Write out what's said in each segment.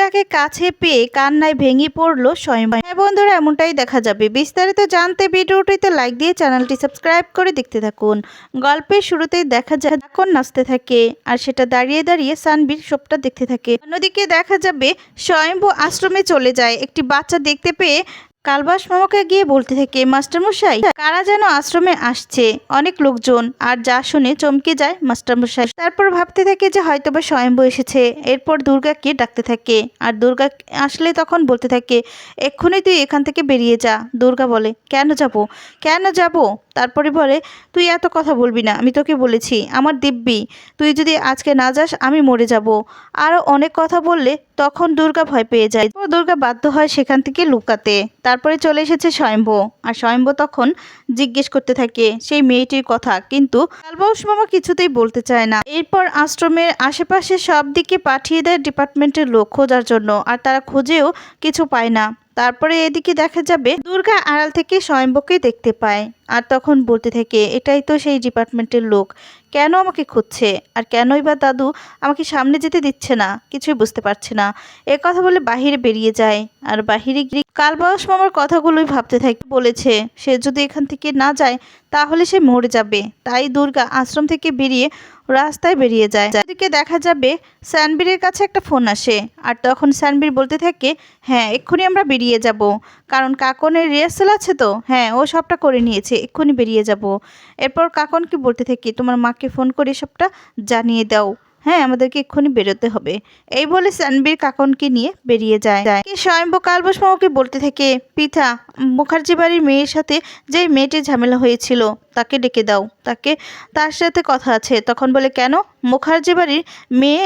দুর্গাকে কাছে পেয়ে কান্নায় ভেঙে পড়ল স্বয়ম্ভু। হ্যাঁ বন্ধুরা, এমনটাই দেখা যাবে। বিস্তারিত জানতে ভিডিওটিতে লাইক দিয়ে চ্যানেলটি সাবস্ক্রাইব করে দেখতে থাকুন। গল্পের শুরুতেই দেখা যায় কাকন নাচতে থাকে, আর সেটা দাঁড়িয়ে দাঁড়িয়ে সানবীর সবটা দেখতে থাকে। অন্যদিকে দেখা যাবে স্বয়ম্ভু আশ্রমে চলে যায়। একটি বাচ্চা দেখতে পেয়ে কালবাস মামাকে গিয়ে বলতে থাকে, মাস্টারমশাই কারা যেন আশ্রমে আসছে, অনেক লোকজন। আর যা শুনে চমকে যায় মাস্টারমশাই। তারপর ভাবতে থাকে যে হয়তোবা স্বয়ম্ভু এসেছে। এরপর দুর্গাকে ডাকতে থাকে, আর দুর্গা আসলে তখন বলতে থাকে, এক্ষুনি তুই এখান থেকে বেরিয়ে যা। দুর্গা বলে, কেন যাব, কেন যাব? তারপরে বলে, তুই এত কথা বলবি না, আমি তোকে বলেছি আমার দিব্যি, তুই যদি আজকে না যাস আমি মরে যাব। আরও অনেক কথা বললে তখন দুর্গা ভয় পেয়ে যায়। দুর্গা বাধ্য হয় সেখান থেকে লুকাতে। তারপরে চলে এসেছে স্বয়ম্ভু, আর স্বয়ম্ভু তখন জিজ্ঞেস করতে থাকে সেই মেয়েটির কথা, কিন্তু কালবাউস মামা কিছুতেই বলতে চায় না। এরপর আশ্রমের আশেপাশে সব দিকে পাঠিয়ে দেয় ডিপার্টমেন্টের লোক খোঁজার জন্য, আর তারা খুঁজেও কিছু পায় না। তারপরে এদিকে দেখা যাবে দুর্গা আড়াল থেকে স্বয়ম্ভুকে দেখতে পায়, আর তখন বলতে থাকে, এটাই তো সেই ডিপার্টমেন্টের লোক, কেন আমাকে খুঁজছে, আর কেনই বা দাদু আমাকে সামনে যেতে দিচ্ছে না, কিছুই বুঝতে পারছে না। এ কথা বলে বাহিরে বেরিয়ে যায়, আর বাহিরে গিয়ে কালবাউস মামার কথাগুলোই ভাবতে থাকে। বলেছে সে যদি এখান থেকে না যায় তাহলে সে মরে যাবে। তাই দুর্গা আশ্রম থেকে বেরিয়ে রাস্তায় বেরিয়ে যায়। এদিকে দেখা যাবে সানবীরের কাছে একটা ফোন আসে, আর তখন সানবীর বলতে থাকে, হ্যাঁ এক্ষুনি আমরা বেরিয়ে যাব, কারণ কাকনের রিহার্সাল আছে তো। হ্যাঁ ও সবটা করে নিয়েছে, এক্ষুনি বেরিয়ে যাব। এরপর কাকনকে বলতে থাকি, তোমার মাকে ফোন করে সবটা জানিয়ে দাও, হ্যাঁ আমাদেরকে এক্ষুনি বেরোতে হবে। এই বলে সানবীর কাকনকে নিয়ে বেরিয়ে যায়। স্বয়ম্ভু কালবাউস মামাকে বলতে থাকে, পৃথা মুখার্জি বাড়ির মেয়ের সাথে যে মেয়েটি ঝামেলা হয়েছিল তাকে ডেকে দাও, তার সাথে কথা আছে। তখন বলে, কেন? মুখার্জি বাড়ির মেয়ে,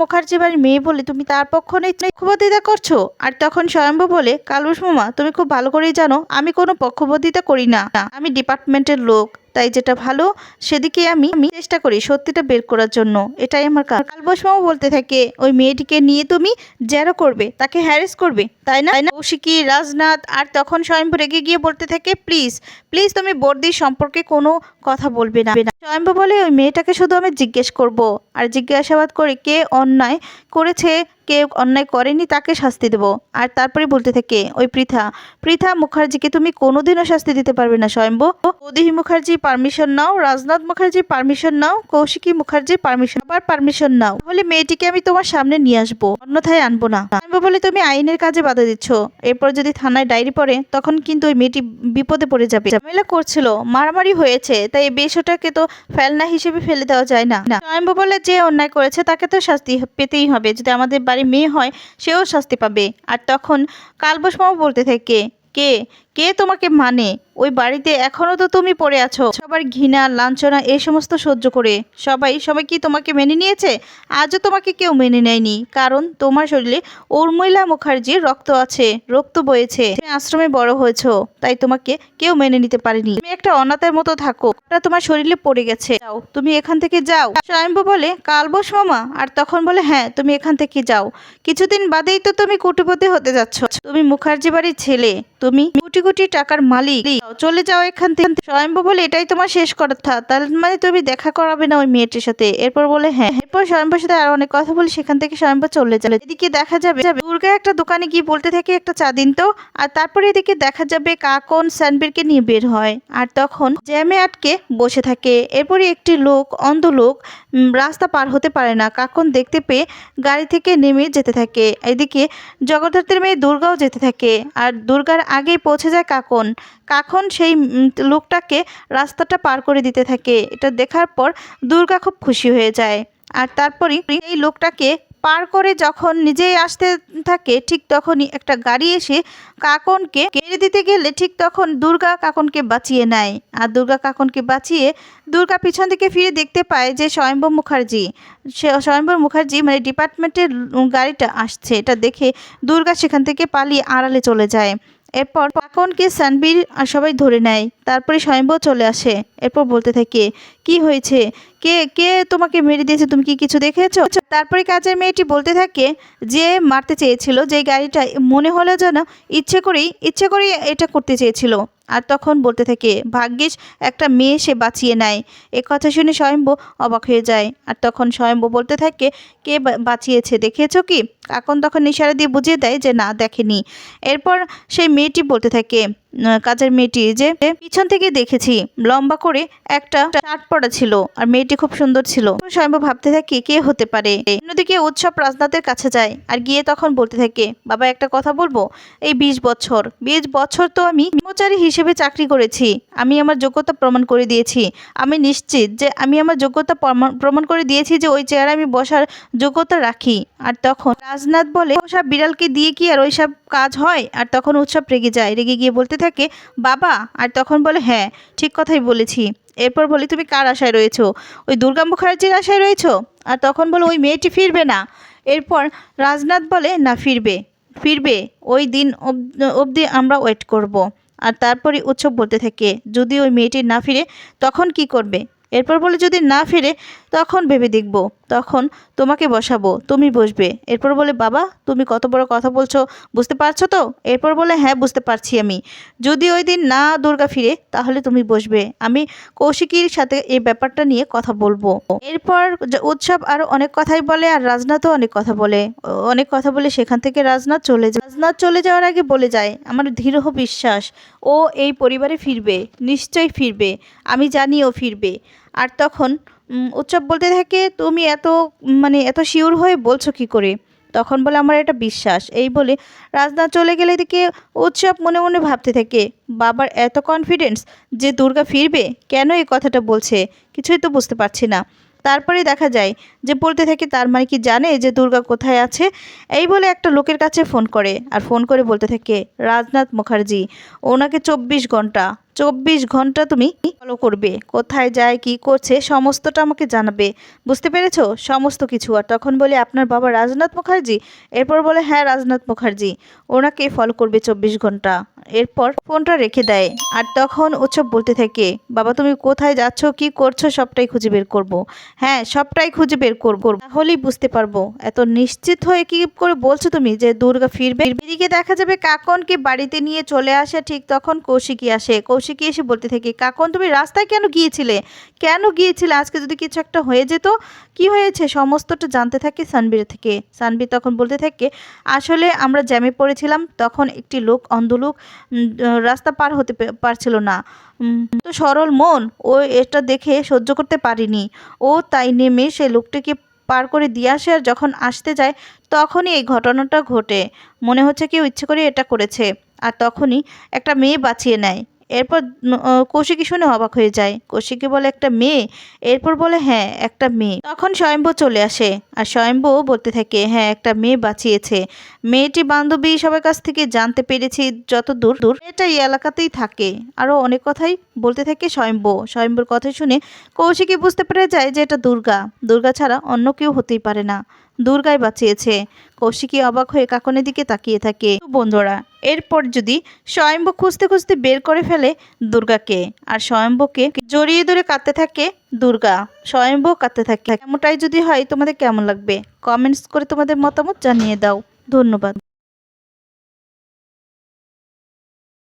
মুখার্জি বাড়ির মেয়ে বলে তুমি তার পক্ষ নেই, পক্ষপাতিতা করছো? আর তখন স্বয়ম্ভু বলে, কালবাউস মামা তুমি খুব ভালো করেই জানো আমি কোনো পক্ষপাতিতা করি না, আমি ডিপার্টমেন্টের লোক, তাই যেটা ভালো সেদিকে আমি চেষ্টা করি সত্যিটা বের করার জন্য, এটাই আমার কাজ। কালবাউস মামা বলতে থাকে, ওই মেয়েটিকে নিয়ে তুমি জেরা করবে, তাকে হ্যারেস করবে, তাই না? কৌশিকী, রাজনাথ। আর তখন স্বয়ম্ভু রেগে গিয়ে বলতে থাকে, প্লিজ প্লিজ তুমি বর্দির সম্পর্কে কোনো কথা বলবে না। স্বয়ম্ভু বলে, ওই মেয়েটাকে শুধু আমি জিজ্ঞেস করব, আর জিজ্ঞাসাবাদ করে কে অন্যায় করেছে কে অন্যায় করেনি তাকে শাস্তি দেব। আর তারপরে বলতে থাকে, ওই পৃথা মুখার্জিকে তুমি কোনোদিনও শাস্তি দিতে পারবে না স্বয়ম্ভু। বৌদিহি মুখার্জি পারমিশন নাও, রাজনাথ মুখার্জির পারমিশন নাও, কৌশিকী মুখার্জির পারমিশন নাও, তাহলে মেয়েটিকে আমি তোমার সামনে নিয়ে আসবো, অন্যথায় আনবো না। স্বয়ম্ভু বলে, তুমি আইনের কাজে বাধা দিচ্ছ, এরপর যদি থানায় ডায়েরি পড়ে তখন কিন্তু ওই মেয়েটি বিপদে পড়ে যাবে। ঝামেলা করছিল, মারামারি হয়েছে, তাই এই বিষয়টাকে তো ফেলনা হিসেবে ফেলে দেওয়া যায় না। স্বয়ম্ভু বলে, যে অন্যায় করেছে তাকে তো শাস্তি পেতেই হবে, যদি আমাদের বাড়ির মেয়ে হয় সেও শাস্তি পাবে। আর তখন কালবাউস মামা বলতে থাকে, কে কে তোমাকে মানে? ওই বাড়িতে এখনো তো তুমি পড়ে আছো, সবার ঘৃণা লাঞ্ছনা এই সমস্ত সহ্য করে। সবাই কি তোমাকে মেনে নিয়েছে? আজও তোমাকে কেউ মেনে নেয়নি, কারণ তোমার শরীরে উর্মিলা মুখার্জির রক্ত আছে, রক্ত বয়েছে, তুমি আশ্রমে বড় হয়েছো, তাই তোমাকে কেউ মেনে নিতে পারেনি। তুমি একটা অনাথের মতো থাকো, ওটা তোমার শরীরে পড়ে গেছে, যাও তুমি এখান থেকে যাও। স্বয়ম্ভু বলে, কালবাউস মামা? আর তখন বলে, হ্যাঁ তুমি এখান থেকে যাও, কিছুদিন বাদেই তো তুমি কোটিপতি হতে যাচ্ছ, তুমি মুখার্জি বাড়ির ছেলে, তুমি কোটি কোটি টাকার মালিক, চলে যাও এখান থেকে। স্বয়ম্ভু বলে, এটাই তোমার শেষ কথা, তার মানে তুমি দেখা করাবে না ওই মেয়েটির সাথে? এরপর বলে, হ্যাঁ। এরপর স্বয়ম্ভুর সাথে আরো অনেক কথা বলে সেখান থেকে স্বয়ম্ভু চলে যাবে। এদিকে দেখা যাবে দুর্গা একটা দোকানে গিয়ে বলতে থাকে, একটা চা দিন তো। আর তারপরে এদিকে দেখা যাবে কাকন সানবীরকে নিয়ে বের হয়, আর তখন জ্যামে আটকে বসে থাকে। এরপরে একটি লোক, অন্ধ লোক, রাস্তা পার হতে পারে না, কাকন দেখতে পেয়ে গাড়ি থেকে নেমে যেতে থাকে। এদিকে জগদ্ধাত্রীর মেয়ে দুর্গাও যেতে থাকে, আর দুর্গার আগেই পৌঁছে যায় কাকন সেই লোকটাকে রাস্তাটা পার করে দিতে থাকে। এটা দেখার পর দুর্গা খুব খুশি হয়ে যায়। আর তারপরই এই লোকটাকে পার করে যখন নিজেই আসতে থাকে, ঠিক তখনই একটা গাড়ি এসে কাকনকে কেড়ে দিতে গেলে ঠিক তখন দুর্গা কাকনকে বাঁচিয়ে নেয়। আর দুর্গা কাকনকে বাঁচিয়ে দুর্গা পিছন থেকে ফিরে দেখতে পায় যে স্বয়ম্ভু মুখার্জি মানে ডিপার্টমেন্টের গাড়িটা আসছে। এটা দেখে দুর্গা সেখান থেকে পালিয়ে আড়ালে চলে যায়। এরপর কাকনকে সানবীর আর সবাই ধরে নেয়। তারপরে স্বয়ম্ভু চলে আসে। এরপর বলতে থাকে, কি হয়েছে, কে কে তোমাকে মেরে দিয়েছে, তুমি কি কিছু দেখেছো? তারপরে কাজের মেয়েটি বলতে থাকে যে মারতে চেয়েছিল, যে গাড়িটা মনে হলো যেন ইচ্ছে করেই এটা করতে চেয়েছিল। আর তখন বলতে থাকে ভাগ্যিস একটা মেয়ে সে বাঁচিয়ে নেয়। এ কথা শুনে স্বয়ম্ভু অবাক হয়ে যায়। আর তখন স্বয়ম্ভু বলতে থাকে কে বাঁচিয়েছে দেখেছো কি? কাকন তখন ইশারা দিয়ে বুঝিয়ে দেয় যে না, দেখেনি। এরপর সেই মেয়েটি বলতে থাকে, কাজের মেয়েটি, যে পিছন থেকে দেখেছি লম্বা করে একটা শার্ট পরা ছিল আর মেয়েটি খুব সুন্দর ছিল। স্বয়ম্ভু ভাবতে থাকে কে হতে পারে। অন্যদিকে উৎসব রাজনাথের কাছে যায় আর গিয়ে তখন বলতে থাকে বাবা একটা কথা বলবো, এই 20 বছর তো আমি কর্মচারী হিসেবে চাকরি করেছি, আমি আমার যোগ্যতা প্রমাণ করে দিয়েছি। আমি নিশ্চিত যে আমি আমার যোগ্যতা প্রমাণ করে দিয়েছি যে ওই চেয়ারে আমি বসার যোগ্যতা রাখি। আর তখন রাজনাথ বলে ওসব বিড়ালকে দিয়ে কি আর ওইসব কাজ হয়? আর তখন উৎসব রেগে যায়, রেগে গিয়ে বলতে থাকে বাবা। আর তখন বলে হ্যাঁ ঠিক কথাই বলেছি। এরপর বলি তুমি কার আশায় রয়েছো? ওই দুর্গা মুখার্জির আশায় রয়েছো? আর তখন বলো ওই মেয়েটি ফিরবে না। এরপর রাজনাথ বলে না, ফিরবে, ওই দিন অবধি আমরা ওয়েট করব। আর তারপরে উৎসব বলতে থাকে যদি ওই মেয়েটি না ফিরে তখন কি করবে? এরপর বলে যদি না ফিরে তখন ভেবে দেখব, তখন তোমাকে বসাবো, তুমি বসবে। এরপর বলে বাবা তুমি কত বড় কথা বলছো, বুঝতে পারছো তো? এরপর বলে হ্যাঁ বুঝতে পারছি আমি, যদি ওই দিন না দুর্গা ফিরে তাহলে তুমি বসবে, আমি কৌশিকীর সাথে এই ব্যাপারটা নিয়ে কথা বলবো। এরপর উৎসব আরও অনেক কথাই বলে আর রাজনাথও অনেক কথা বলে সেখান থেকে রাজনাথ চলে যাওয়ার আগে বলে যায় আমার দৃঢ় বিশ্বাস ও এই পরিবারে ফিরবে, নিশ্চয়ই ফিরবে, আমি জানি ও ফিরবে। আর তখন উৎসব বলতে থাকে তুমি এত শিওর হয়ে বলছো কি করে? তখন বলে আমার এটা বিশ্বাস। এই বলে রাজনাথ চলে গেলে এদিকে উৎসব মনে মনে ভাবতে থাকে বাবার এত কনফিডেন্স যে দুর্গা ফিরবে, কেন এই কথাটা বলছে কিছুই তো বুঝতে পারছি না। তারপরে দেখা যায় যে বলতে থাকে তার মানে কি জানে যে দুর্গা কোথায় আছে? এই বলে একটা লোকের কাছে ফোন করে আর ফোন করে বলতে থাকে রাজনাথ মুখার্জি, ওনাকে 24 ঘন্টা তুমি ফলো করবে, কোথায় যায় কি করছে সমস্তটা আমাকে জানাবে, বুঝতে পেরেছো? সমস্ত কিছু। আর তখন বলে আপনার বাবা রাজনাথ মুখার্জি? এরপর বলে হ্যাঁ রাজনাথ মুখার্জি, ওনাকে ফলো করবে 24 ঘন্টা। এরপর ফোনটা রেখে দেয়। আর তখন উৎসব বলতে থাকে বাবা তুমি কোথায় যাচ্ছ, কি করছো, সবটাই খুঁজে বের করব। হ্যাঁ সবটাই খুঁজে বের করবো, তাহলেই বুঝতে পারবো। এত নিশ্চিত হয়ে কি করে বলছো তুমি যে দুর্গা ফিরবে? এদিকে দেখা যাবে কাকনকে বাড়িতে নিয়ে চলে আসে, ঠিক তখন কৌশিকী আসে। কৌশিকী এসে বলতে থাকে কাকন তুমি রাস্তায় কেন গিয়েছিলে? আজকে যদি কিছু একটা হয়ে যেত? কি হয়েছে সমস্তটা জানতে থাকে সানবীর থেকে। সানবীর তখন বলতে থাকে আসলে আমরা জ্যামে পড়েছিলাম, তখন একটি অন্ধ লোক রাস্তা পার হতে পারছিল না, তো সরল মন ও এটা দেখে সহ্য করতে পারিনি, ও তাই নেমে সে লোকটিকে পার করে দিয়ে আসে। আর যখন আসতে যায় তখনই এই ঘটনাটা ঘটে, মনে হচ্ছে কেউ ইচ্ছে করে এটা করেছে। আর তখনই একটা মেয়ে বাঁচিয়ে নেয়। এরপর কৌশিকী শুনে অবাক হয়ে যায়। কৌশিকী বলে একটা মেয়ে? এরপর বলে হ্যাঁ একটা মেয়ে। তখন স্বয়ম্ভু চলে আসে আর স্বয়ম্ভু বলতে থাকে হ্যাঁ একটা মেয়ে বাঁচিয়েছে, মেয়েটি বান্ধবী সবার কাছ থেকে জানতে পেরেছি যত দূর এটা এই এলাকাতেই থাকে। আরও অনেক কথাই বলতে থাকে স্বয়ম্ভুর কথা শুনে কৌশিকী বুঝতে পেরে যায় যে এটা দুর্গা ছাড়া অন্য কেউ হতেই পারে না, দুর্গাই বাঁচিয়েছে। কৌশিকী অবাক হয়ে কাকনের দিকে তাকিয়ে থাকে। বন্ধুরা এরপর যদি স্বয়ম্ভু খুঁজতে খুঁজতে বের করে ফেলে দুর্গাকে, আর স্বয়ম্ভুকে জড়িয়ে ধরে কাঁদতে থাকে দুর্গা, স্বয়ম্ভু কাঁদতে থাকে। এমনটাই যদি হয় তোমাদের কেমন লাগবে? কমেন্টস করে তোমাদের মতামত জানিয়ে দাও। ধন্যবাদ।